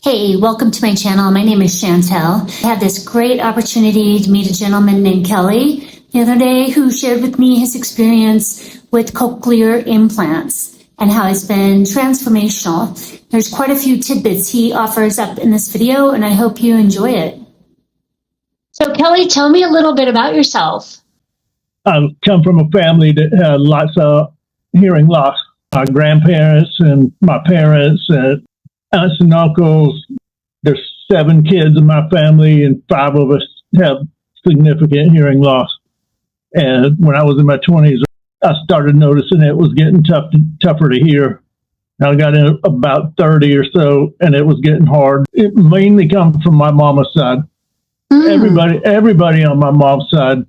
Hey, welcome to my channel. My name is Chantel. I had this great opportunity to meet a gentleman named Kelly the other day who shared with me his experience with cochlear implants and how it's been transformational. There's quite a few tidbits he offers up in this video, and I hope you enjoy it. So Kelly, tell me a little bit about yourself. I come from a family that had lots of hearing loss. My grandparents and my parents and aunts and uncles. There's 7 kids in my family, and 5 of us have significant hearing loss. And when I was in my 20s, I started noticing it was getting tougher to hear. I got in about 30 or so, and it was getting hard. It mainly comes from my mama's side. Everybody on my mom's side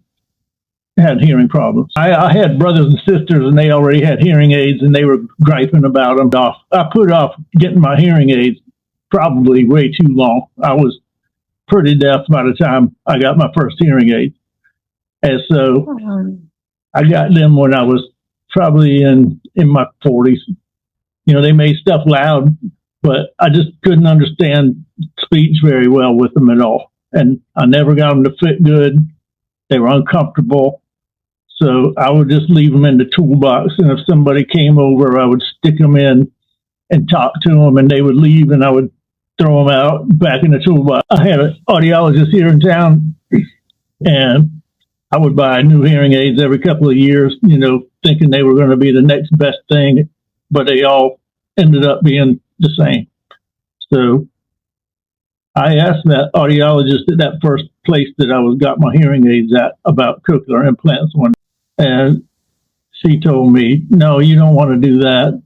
had hearing problems. I had brothers and sisters, and they already had hearing aids, and they were griping about them. I put off getting my hearing aids probably way too long. I was pretty deaf by the time I got my first hearing aids. And so I got them when I was probably in my 40s. You know, they made stuff loud, but I just couldn't understand speech very well with them at all. And I never got them to fit good. They were uncomfortable. So I would just leave them in the toolbox. And if somebody came over, I would stick them in and talk to them, and they would leave, and I would throw them out back in the toolbox. I had an audiologist here in town, and I would buy new hearing aids every couple of years, you know, thinking they were going to be the next best thing, but they all ended up being the same. So I asked that audiologist at that first place that I got my hearing aids at about cochlear implants one, and she told me, "No, you don't want to do that.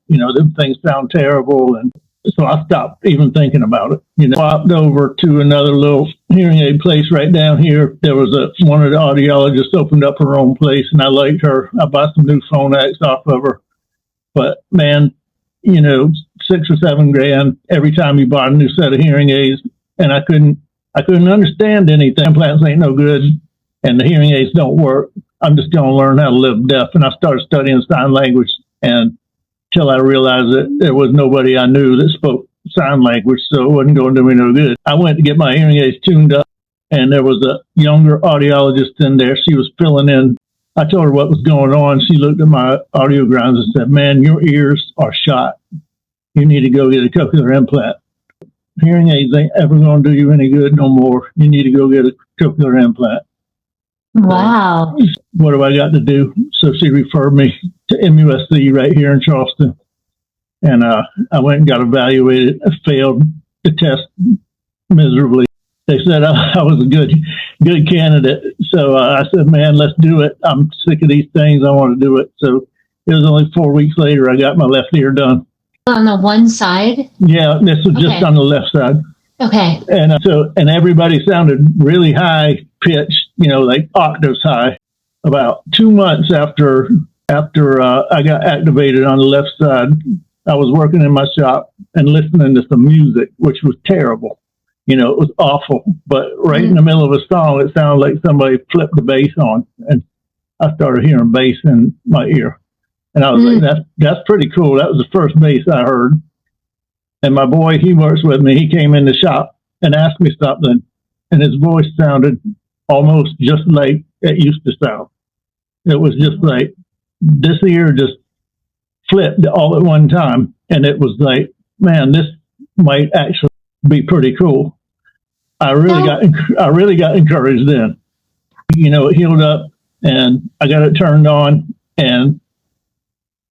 You know, them things sound terrible." And so I stopped even thinking about it. You know, popped over to another little hearing aid place right down here. There was one of the audiologists opened up her own place, and I liked her. I bought some new phonetics off of her. But man, you know, $6 or $7 grand every time you bought a new set of hearing aids, and I couldn't understand anything. Implants ain't no good, and the hearing aids don't work. I'm just going to learn how to live deaf. And I started studying sign language, and till I realized that there was nobody I knew that spoke sign language, so it wasn't going to do me no good. I went to get my hearing aids tuned up, and there was a younger audiologist in there. She was filling in. I told her what was going on. She looked at my audiograms and said, "Man, your ears are shot. You need to go get a cochlear implant. Hearing aids ain't ever going to do you any good no more. You need to go get a cochlear implant." Wow. What have I got to do? So she referred me to MUSC right here in Charleston. And I went and got evaluated. I failed the test miserably. They said I was a good candidate. So I said, "Man, let's do it. I'm sick of these things. I want to do it." So it was only 4 weeks later I got my left ear done. On the one side? Yeah, this was just on the left side. Okay. And everybody sounded really high pitched, you know, like octaves high. About 2 months after I got activated on the left side, I was working in my shop and listening to some music, which was terrible. You know, it was awful. But right in the middle of a song, it sounded like somebody flipped the bass on, and I started hearing bass in my ear. And I was like, that's pretty cool. That was the first bass I heard. And my boy, he works with me. He came in the shop and asked me something, and his voice sounded almost just like it used to sound. It was just like this ear just flipped all at one time. And it was like, man, this might actually be pretty cool. I really got encouraged then. You know, it healed up, and I got it turned on, and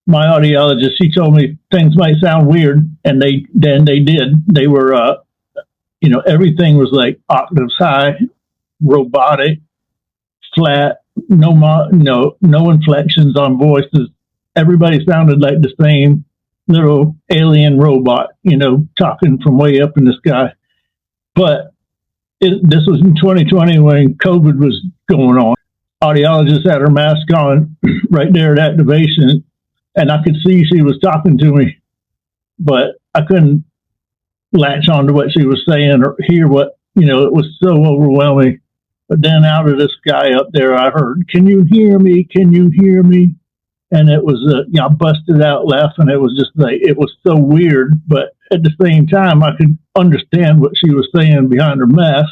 my audiologist, she told me things might sound weird, and they did. They were, you know, everything was like octaves high, robotic, flat, no inflections on voices. Everybody sounded like the same little alien robot, you know, talking from way up in the sky. But this was in 2020 when COVID was going on. Audiologist had her mask on right there at activation, and I could see she was talking to me, but I couldn't latch on to what she was saying or hear what, you know, it was so overwhelming. But then out of the sky up there, I heard, "Can you hear me? Can you hear me?" And it was, I busted out laughing. It was just like, it was so weird, but at the same time, I could understand what she was saying behind her mask.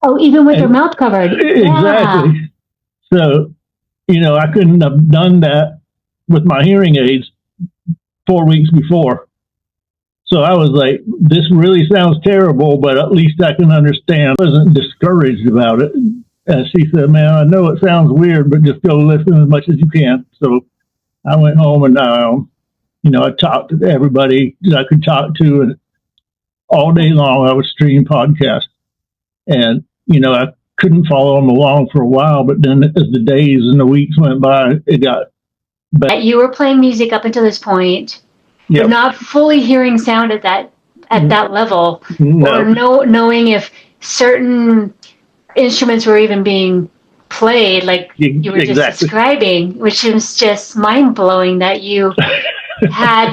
Oh, even with her mouth covered. Exactly. Yeah. So, I couldn't have done that with my hearing aids 4 weeks before. So I was like, this really sounds terrible, but at least I can understand. I wasn't discouraged about it. And she said, man, I know it sounds weird, but just go listen as much as you can. So I went home and, I talked to everybody that I could talk to. And all day long, I would stream podcasts. And, I couldn't follow them along for a while. But then as the days and the weeks went by, it got better. You were playing music up until this point. Yep. But not fully hearing sound at that level, No. or knowing if certain instruments were even being played, like you were just describing, which is just mind blowing that you had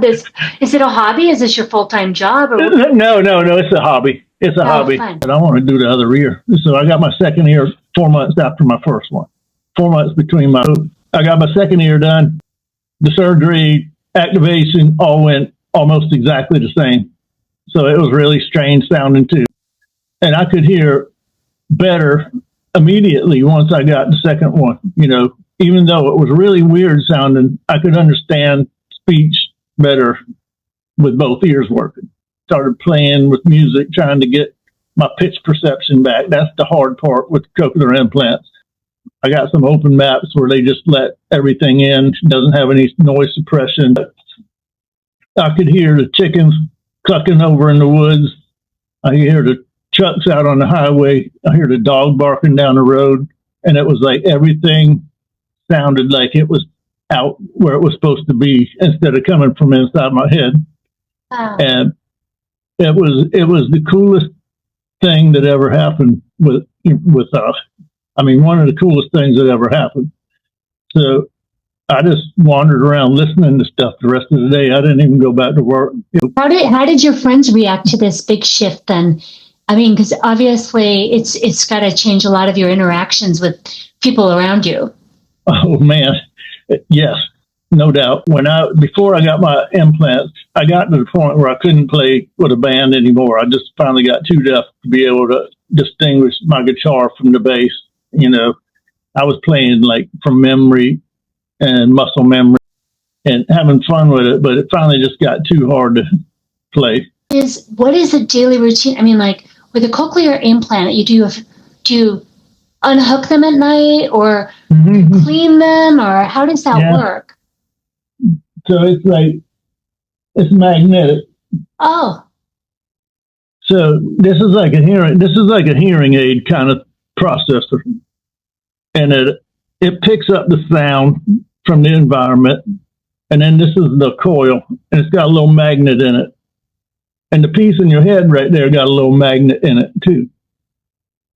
this. Is it a hobby? Is this your full time job? Or No, it's a hobby. It's a hobby, fun. and I want to do the other ear. So I got my second ear 4 months after my first one. 4 months between I got my second ear done. The surgery, activation, all went almost exactly the same. So it was really strange sounding too. And I could hear better immediately once I got the second one. Even though it was really weird sounding, I could understand speech better with both ears working. Started playing with music, trying to get my pitch perception back. That's the hard part with cochlear implants. I got some open maps where they just let everything in. It doesn't have any noise suppression. I could hear the chickens clucking over in the woods. I hear the trucks out on the highway. I hear the dog barking down the road. And it was like everything sounded like it was out where it was supposed to be instead of coming from inside my head. Wow. And it was the coolest thing that ever happened with us. One of the coolest things that ever happened. So I just wandered around listening to stuff the rest of the day. I didn't even go back to work. How did your friends react to this big shift then? Because obviously it's got to change a lot of your interactions with people around you. Oh man, yes, no doubt. Before I got my implants, I got to the point where I couldn't play with a band anymore. I just finally got too deaf to be able to distinguish my guitar from the bass. I was playing like from memory and muscle memory and having fun with it, but it finally just got too hard to play. What is the daily routine? With a cochlear implant, do you unhook them at night or clean them, or how does that work? So it's magnetic. Oh. So this is like a hearing aid kind of processor. And it picks up the sound from the environment. And then this is the coil, and it's got a little magnet in it. And the piece in your head right there got a little magnet in it too.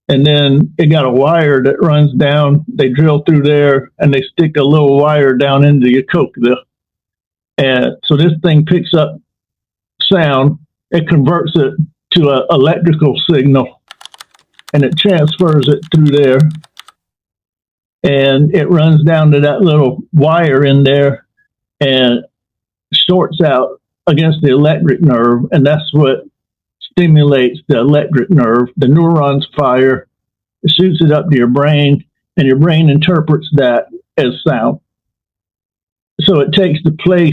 And then it got a wire that runs down. They drill through there and they stick a little wire down into your cochlea. And so this thing picks up sound. It converts it to an electrical signal and it transfers it through there. And it runs down to that little wire in there and shorts out against the electric nerve, and that's what stimulates the electric nerve. The neurons fire, it shoots it up to your brain, and your brain interprets that as sound. So it takes the place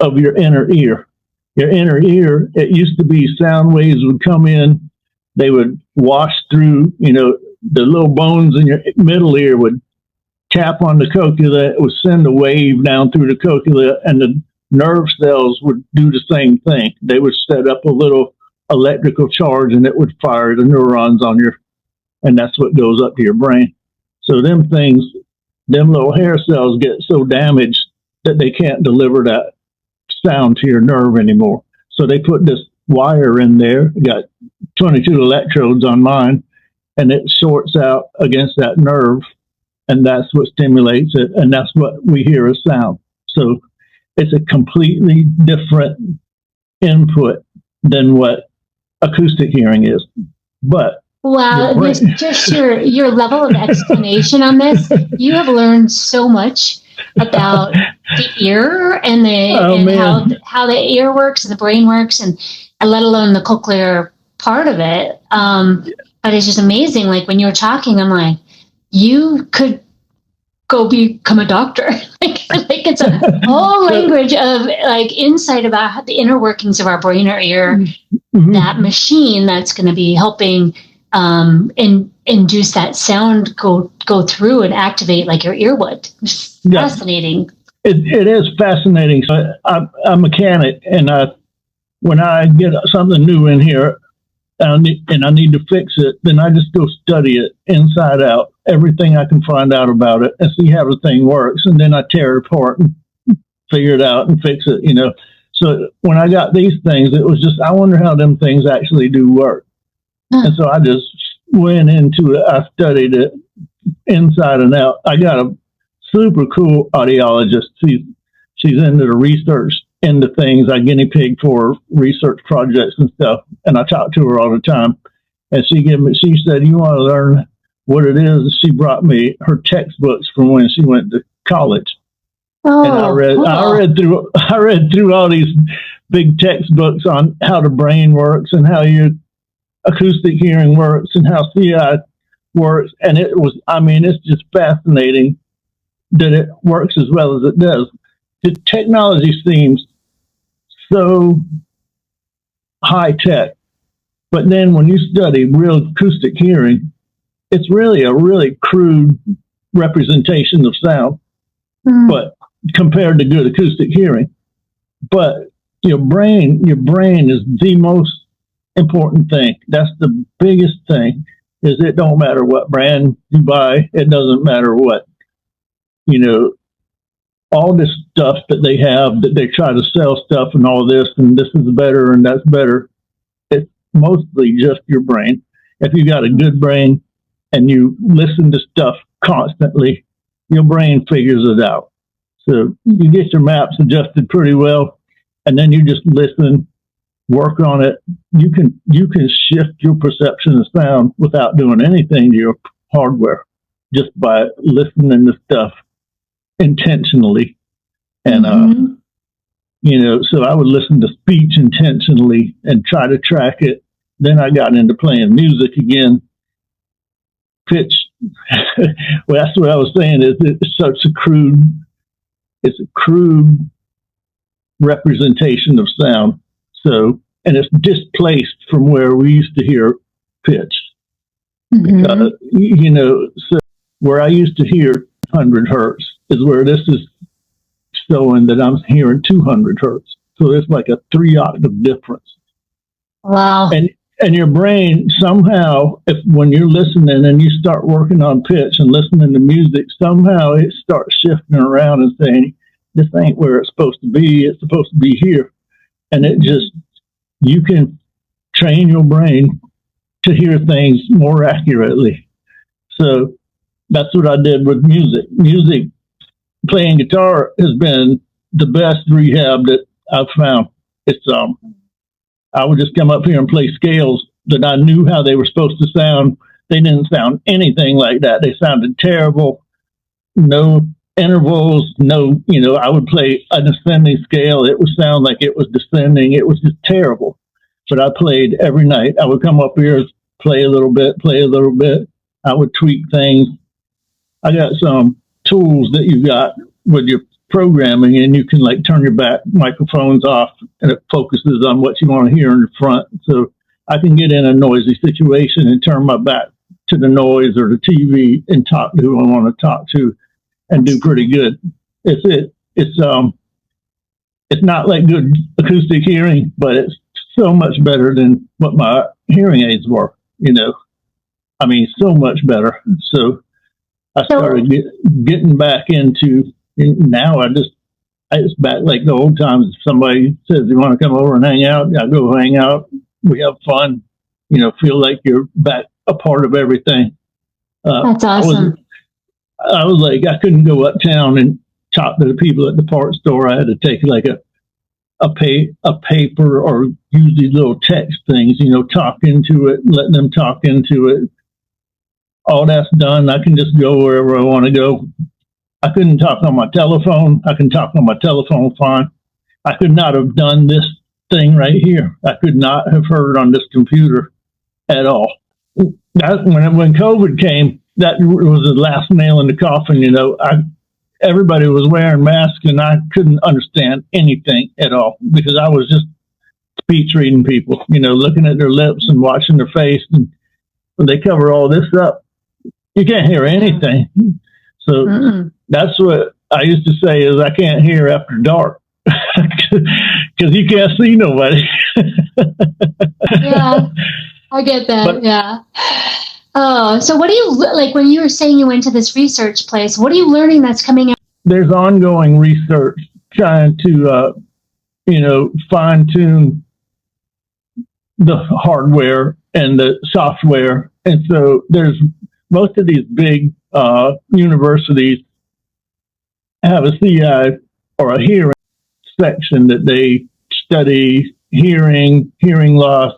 of your inner ear. Your inner ear, it used to be sound waves would come in, they would wash through, the little bones in your middle ear would tap on the cochlea, it would send a wave down through the cochlea, and the nerve cells would do the same thing. They would set up a little electrical charge and it would fire the neurons on and that's what goes up to your brain. So them little hair cells get so damaged that they can't deliver that sound to your nerve anymore. So they put this wire in there, got 22 electrodes on mine, and it shorts out against that nerve, and that's what stimulates it, and that's what we hear as sound. So it's a completely different input than what acoustic hearing is. But wow, just your level of explanation on this, you have learned so much. about the ear and how the ear works and the brain works, and let alone the cochlear part of it. But it's just amazing. Like when you were talking, I'm like, you could go become a doctor. like it's a whole language of like insight about the inner workings of our brain or ear, that machine that's going to be helping induce that sound go through and activate like your ear would. Fascinating. It is fascinating. So I'm a mechanic, and when I get something new in here and I need to fix it, then I just go study it inside out, everything I can find out about it, and see how the thing works, and then I tear it apart and figure it out and fix it. So when I got these things, it was just, I wonder how them things actually do work. And so I just went into it. I studied it inside and out. I got a super cool audiologist. She's into the research, into things. I guinea pig for research projects and stuff. And I talk to her all the time. And she said, you want to learn what it is? She brought me her textbooks from when she went to college. Oh, and I read through all these big textbooks on how the brain works and how your acoustic hearing works and how CI works. And it's just fascinating that it works as well as it does. The technology seems so high tech, but then when you study real acoustic hearing, it's really a really crude representation of sound, but compared to good acoustic hearing. But your brain is the most important thing. That's the biggest thing. Is it don't matter what brand you buy, it doesn't matter what, all this stuff that they have, that they try to sell stuff and all this, and this is better and that's better. It's mostly just your brain. If you got a good brain and you listen to stuff constantly, your brain figures it out. So you get your maps adjusted pretty well, and then you just listen, work on it. You can shift your perception of sound without doing anything to your hardware, just by listening to stuff intentionally. And so I would listen to speech intentionally and try to track it. Then I got into playing music again. Pitch. Well, that's what I was saying, is it's such a crude representation of sound. So, and it's displaced from where we used to hear pitch. So where I used to hear 100 hertz is where this is showing that I'm hearing 200 hertz. So it's like a 3-octave difference. Wow. And your brain somehow, when you're listening and you start working on pitch and listening to music, somehow it starts shifting around and saying, this ain't where it's supposed to be. It's supposed to be here. And you can train your brain to hear things more accurately. So that's what I did with music. Playing guitar has been the best rehab that I've found. It's I would just come up here and play scales that I knew how they were supposed to sound. They didn't sound anything like that. They sounded terrible. No intervals, I would play an ascending scale. It would sound like it was descending. It was just terrible. But I played every night. I would come up here, play a little bit. I would tweak things. I got some tools that you got with your programming, and you can turn your back microphones off, and it focuses on what you want to hear in the front. So I can get in a noisy situation and turn my back to the noise or the TV and talk to who I want to talk to, and do pretty good. It's not like good acoustic hearing, but it's so much better than what my hearing aids were. So much better. So I started getting back into. Now I just back like the old times. If somebody says you want to come over and hang out, I go hang out. We have fun. Feel like you're back a part of everything. That's awesome. I was like, I couldn't go uptown and talk to the people at the parts store. I had to take a paper or use these little text things, talk into it, let them talk into it. All that's done. I can just go wherever I want to go. I couldn't talk on my telephone. I can talk on my telephone fine. I could not have done this thing right here. I could not have heard on this computer at all. When COVID came, that was the last nail in the coffin. Everybody was wearing masks, and I couldn't understand anything at all because I was just speech reading people. Looking at their lips and watching their face, and when they cover all this up, you can't hear anything. So that's what I used to say is I can't hear after dark because you can't see nobody. Yeah, I get that. Yeah. Oh, so what do you like when you were saying you went to this research place? What are you learning that's coming out? There's ongoing research trying to, fine tune the hardware and the software. And so there's most of these big universities have a CI or a hearing section that they study hearing loss,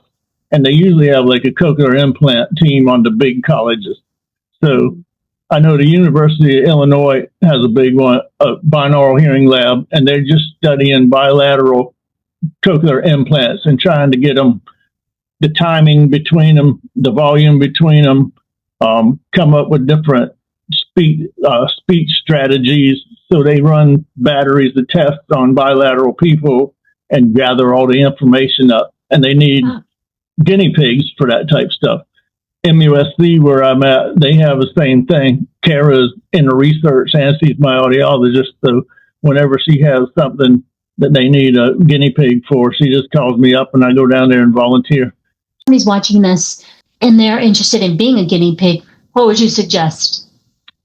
and they usually have like a cochlear implant team on the big colleges. So I know the University of Illinois has a big one, a binaural hearing lab, and they're just studying bilateral cochlear implants and trying to get them, the timing between them, the volume between them, come up with different speech strategies. So they run batteries of tests on bilateral people and gather all the information up. And they need guinea pigs for that type stuff. MUSC, where I'm at, they have the same thing. Kara's in the research, and she's my audiologist. So whenever she has something that they need a guinea pig for, she just calls me up and I go down there and volunteer. Somebody's watching this and they're interested in being a guinea pig. What would you suggest?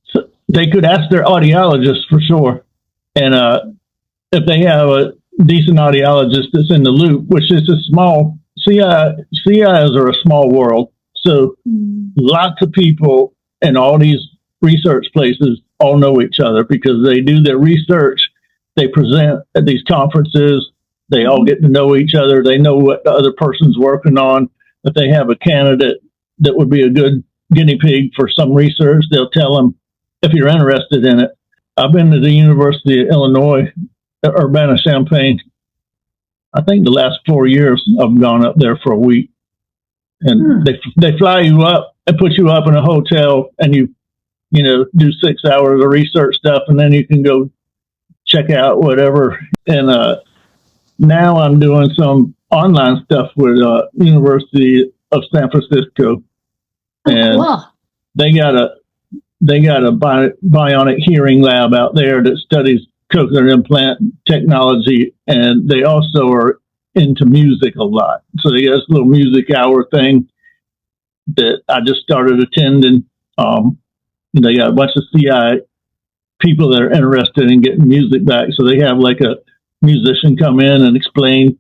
So they could ask their audiologist for sure. And if they have a decent audiologist that's in the loop, which is a small, CIs are a small world. So lots of people in all these research places all know each other because they do their research. They present at these conferences. They all get to know each other. They know what the other person's working on. If they have a candidate that would be a good guinea pig for some research, they'll tell them if you're interested in it. I've been to the University of Illinois, Urbana-Champaign. I think the last 4 years I've gone up there for a week. And they fly you up and put you up in a hotel, and you do 6 hours of research stuff, and then you can go check out whatever. And now I'm doing some online stuff with University of San Francisco, and they got a bionic hearing lab out there that studies cochlear implant technology, and they also are into music a lot. So they got this little music hour thing that I just started attending. They got a bunch of CI people that are interested in getting music back. So they have like a musician come in and explain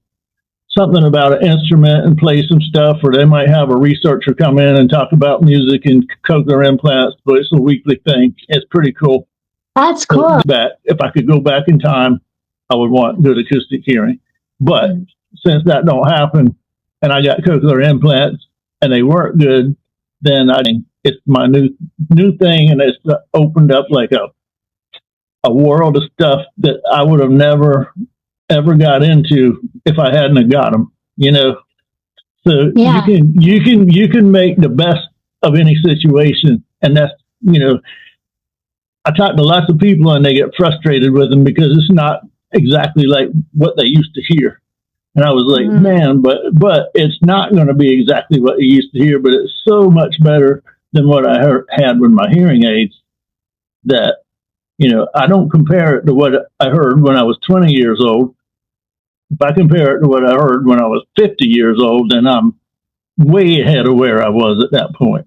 something about an instrument and play some stuff, or they might have a researcher come in and talk about music and cochlear implants, but it's a weekly thing. It's pretty cool. That's cool. If I could go back in time, I would want good acoustic hearing. But since that don't happen, and I got cochlear implants and they weren't good, then I think it's my new thing, and it's opened up like a world of stuff that I would have never ever got into if I hadn't have got them. So you can make the best of any situation, and that's I talk to lots of people and they get frustrated with them because it's not exactly like what they used to hear. And I was like, man, but it's not going to be exactly what you used to hear, but it's so much better than what I had with my hearing aids that, I don't compare it to what I heard when I was 20 years old. If I compare it to what I heard when I was 50 years old, then I'm way ahead of where I was at that point.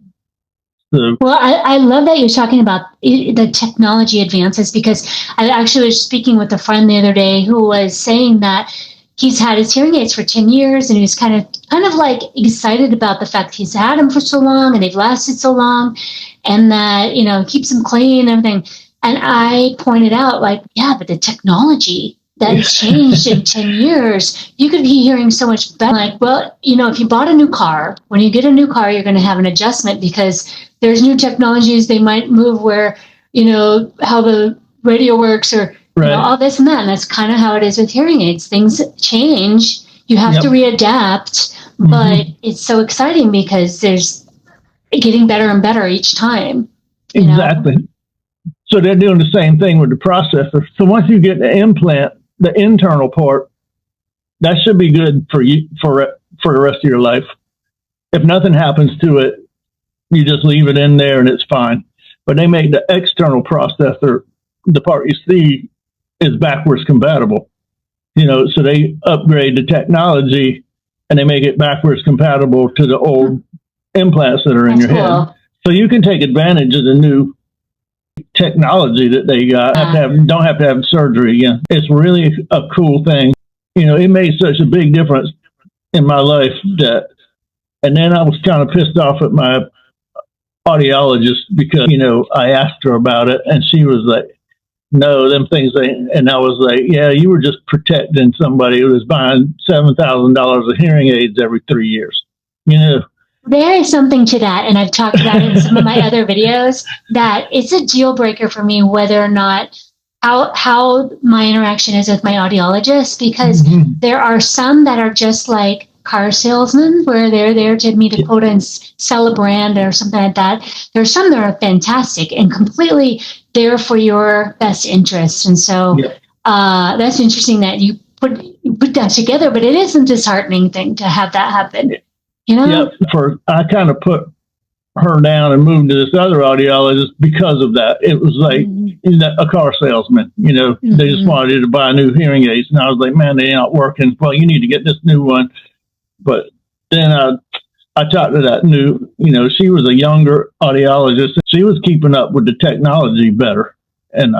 So, well, I love that you're talking about the technology advances, because I actually was speaking with a friend the other day who was saying that he's had his hearing aids for 10 years and he was kind of like excited about the fact he's had them for so long and they've lasted so long, and that, keeps them clean and everything. And I pointed out, like, yeah, but the technology that has changed in 10 years, you could be hearing so much better. Like, well, if you bought a new car, when you get a new car, you're going to have an adjustment because there's new technologies. They might move where, how the radio works or all this and that. And that's kind of how it is with hearing aids. Things change. You have to readapt, but it's so exciting because there's getting better and better each time. Exactly. So they're doing the same thing with the processor. So once you get the implant, the internal part, that should be good for you for the rest of your life. If nothing happens to it, you just leave it in there and it's fine. But they make the external processor, the part you see, is backwards compatible. So they upgrade the technology and they make it backwards compatible to the old implants that are in your head. So you can take advantage of the new technology that they got. Don't have to have surgery again. It's really a cool thing. It made such a big difference in my life and then I was kind of pissed off at my audiologist because, I asked her about it and she was like, no, them things ain't. And I was like, yeah, you were just protecting somebody who was buying $7,000 of hearing aids every 3 years. There is something to that, and I've talked about it in some of my other videos, that it's a deal breaker for me whether or not how my interaction is with my audiologist, because there are some that are just like car salesmen where they're there to meet a quota and sell a brand or something like that. There are some that are fantastic and completely there for your best interest. And so that's interesting that you put that together, but it is a disheartening thing to have that happen. I kind of put her down and moved to this other audiologist because of that. It was like a car salesman, they just wanted to buy new hearing aids. And I was like, man, they're not working. Well, you need to get this new one. But then I talked to that new, she was a younger audiologist. She was keeping up with the technology better. And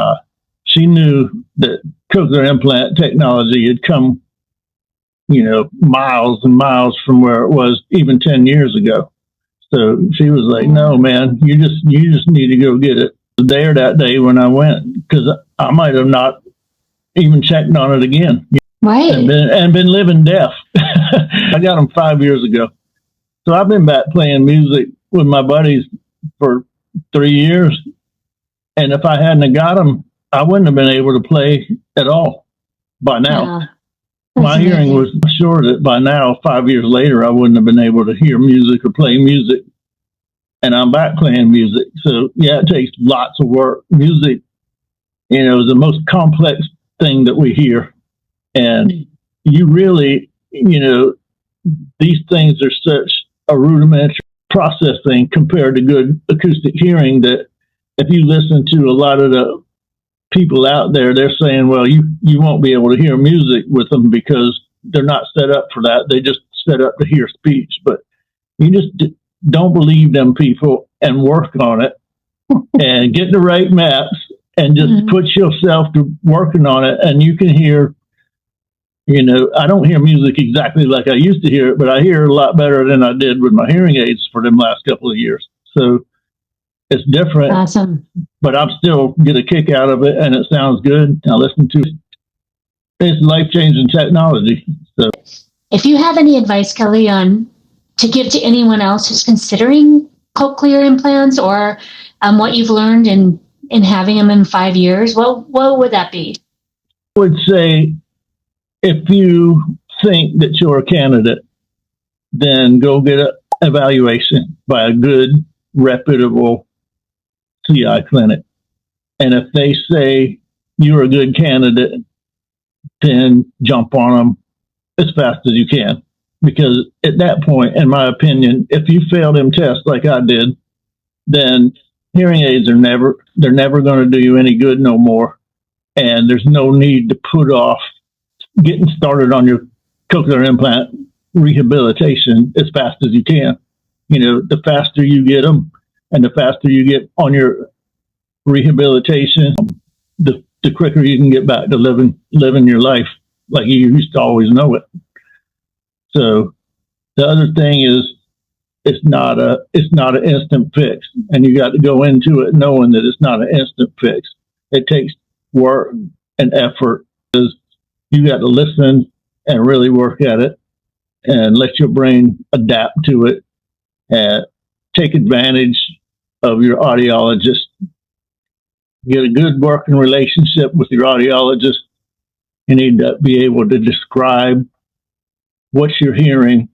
she knew that cochlear implant technology had come, miles and miles from where it was even 10 years ago. So she was like, no, man, you just need to go get it. There that day when I went, because I might have not even checked on it again. Right. And been living deaf. I got them 5 years ago. So I've been back playing music with my buddies for 3 years. And if I hadn't have got them, I wouldn't have been able to play at all by now. My hearing was sure that by now, 5 years later, I wouldn't have been able to hear music or play music. And I'm back playing music. So, yeah, it takes lots of work. Music, is the most complex thing that we hear. And you really, these things are such a rudimentary processing compared to good acoustic hearing that if you listen to a lot of the people out there, they're saying, well, you won't be able to hear music with them because they're not set up for that. They just set up to hear speech. But you just don't believe them people and work on it and get the right maps and just put yourself to working on it. And you can hear, I don't hear music exactly like I used to hear it, but I hear it a lot better than I did with my hearing aids for them last couple of years. So it's different. Awesome. But I'm still get a kick out of it, and it sounds good. I listen to it. It's life-changing technology. So, if you have any advice, Kelly, to give to anyone else who's considering cochlear implants or what you've learned in having them in 5 years, what would that be? I would say if you think that you're a candidate, then go get an evaluation by a good, reputable CI clinic. And if they say you're a good candidate, then jump on them as fast as you can. Because at that point, in my opinion, if you fail them tests like I did, then hearing aids they're never going to do you any good no more. And there's no need to put off getting started on your cochlear implant rehabilitation as fast as you can. The faster you get them and the faster you get on your rehabilitation, the quicker you can get back to living your life like you used to always know it. So the other thing is it's not an instant fix, and you got to go into it knowing that it's not an instant fix. It takes work and effort. Because you got to listen and really work at it and let your brain adapt to it and take advantage of your audiologist. get a good working relationship with your audiologist. You need to be able to describe what you're hearing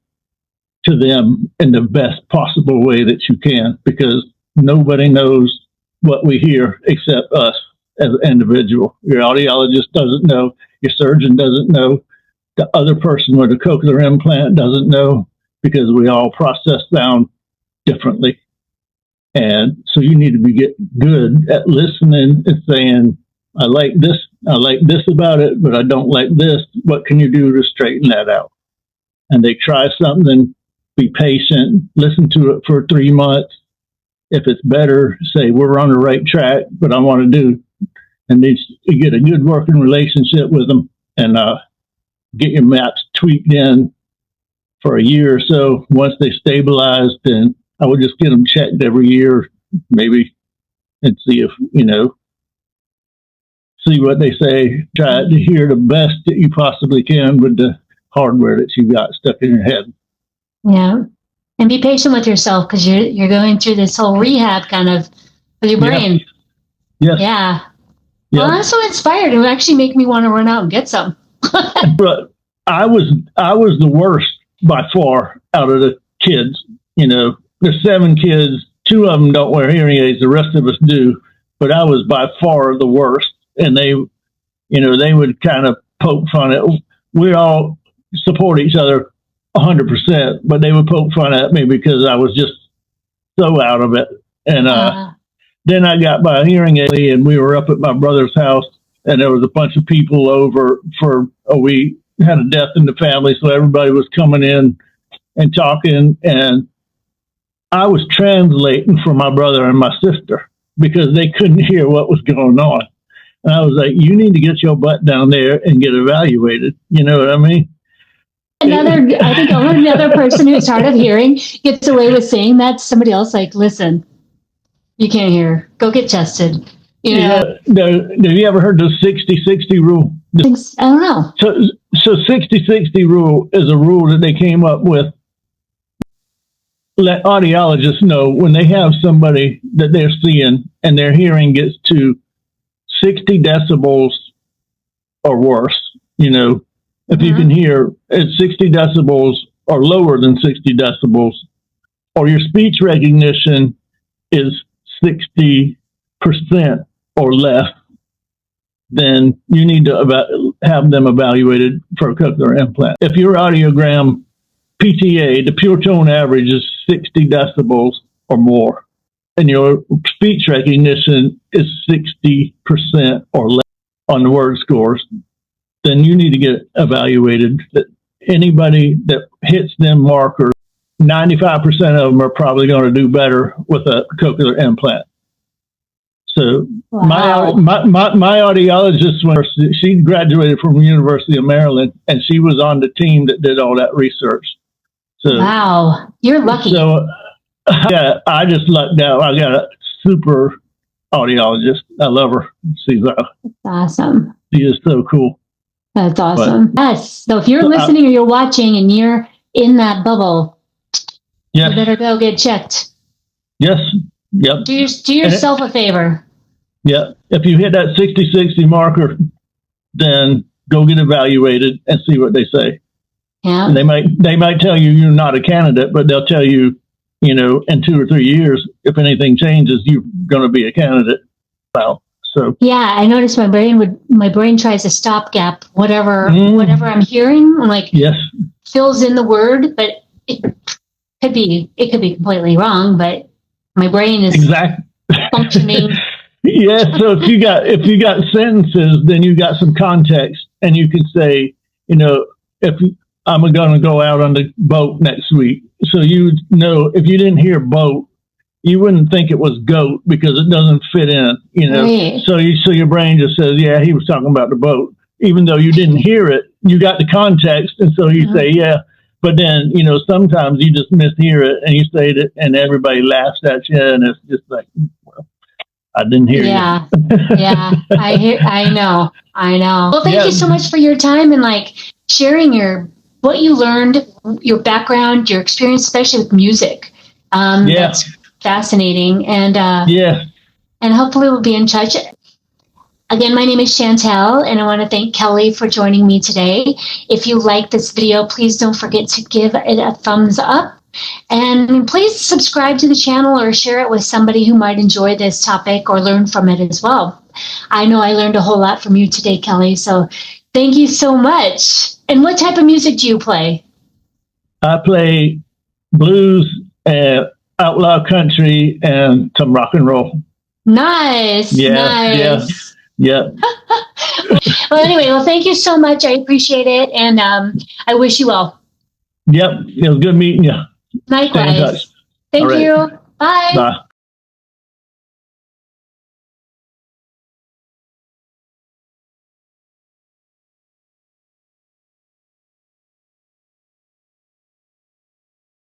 to them in the best possible way that you can, because nobody knows what we hear except us as an individual. Your audiologist doesn't know, your surgeon doesn't know, the other person with a cochlear implant doesn't know, because we all process sound differently. And so you need to be get good at listening and saying, I like this about it, but I don't like this. What can you do to straighten that out? And they try something, be patient, listen to it for 3 months. If it's better, say, we're on the right track, but I want to do. And you get a good working relationship with them, and get your maps tweaked in for a year or so. Once they stabilize, then I would just get them checked every year, maybe, and see if, see what they say. Try to hear the best that you possibly can with the hardware that you got stuck in your head. Yeah. And be patient with yourself, because you're going through this whole rehab kind of with your brain. Yes. Yeah. Yep. Well, I'm so inspired. It would actually make me want to run out and get some. But I was the worst by far out of the kids. There's 7 kids. 2 of them don't wear hearing aids. The rest of us do. But I was by far the worst. And they would kind of poke fun at. We all support each other 100%, but they would poke fun at me because I was just so out of it. And then I got my hearing aid, and we were up at my brother's house, and there was a bunch of people over for a week. Had a death in the family, so everybody was coming in and talking, and I was translating for my brother and my sister because they couldn't hear what was going on. And I was like, you need to get your butt down there and get evaluated. You know what I mean? I think another person who's hard of hearing gets away with saying that to somebody else, like, listen, you can't hear. Go get tested. Have you ever heard the 60-60 rule? I don't know. So 60-60 rule is a rule that they came up with. Let audiologists know when they have somebody that they're seeing and their hearing gets to 60 decibels or worse, if you can hear at 60 decibels or lower than 60 decibels, or your speech recognition is 60% or less, then you need to have them evaluated for a cochlear implant. If your audiogram PTA, the pure tone average is 60 decibels or more, and your speech recognition is 60% or less on the word scores, then you need to get evaluated. That anybody that hits them markers, 95% of them are probably going to do better with a cochlear implant. So wow. my audiologist, she graduated from the University of Maryland, and she was on the team that did all that research. So, wow, you're lucky. So I just lucked out. I got a super audiologist. I love her. She's awesome. She is so cool. That's awesome. Yes. So if you're listening or you're watching and you're in that bubble, you better go get checked. Yes. Yep. Do yourself a favor. Yeah. If you hit that 60-60 marker, then go get evaluated and see what they say. Yeah. And they might tell you you're not a candidate, but they'll tell you, in 2 or 3 years, if anything changes, you're going to be a candidate. Well, so yeah, I noticed my brain tries to stopgap whatever I'm hearing, like fills in the word, but it could be completely wrong, but my brain is functioning. Yeah, so if you got sentences, then you got some context, and you can say, if I'm going to go out on the boat next week, so if you didn't hear boat, you wouldn't think it was goat because it doesn't fit in, Right. So your brain just says, yeah, he was talking about the boat, even though you didn't hear it. You got the context, and so you say, yeah. But then, sometimes you just mishear it and you say it and everybody laughs at you, and it's just like, well, I didn't hear you. Yeah. I know. Well, thank you so much for your time and sharing what you learned, your background, your experience, especially with music. That's fascinating. And, and hopefully we'll be in touch. Again, my name is Chantel, and I want to thank Kelly for joining me today. If you like this video, please don't forget to give it a thumbs up. And please subscribe to the channel or share it with somebody who might enjoy this topic or learn from it as well. I know I learned a whole lot from you today, Kelly, so thank you so much. And what type of music do you play? I play blues and outlaw country and some rock and roll. Nice. Nice. Yeah. Well, anyway, thank you so much. I appreciate it. And I wish you well. Yep. It was good meeting you. Likewise. Stay in touch. Thank All right. you. Bye. Bye.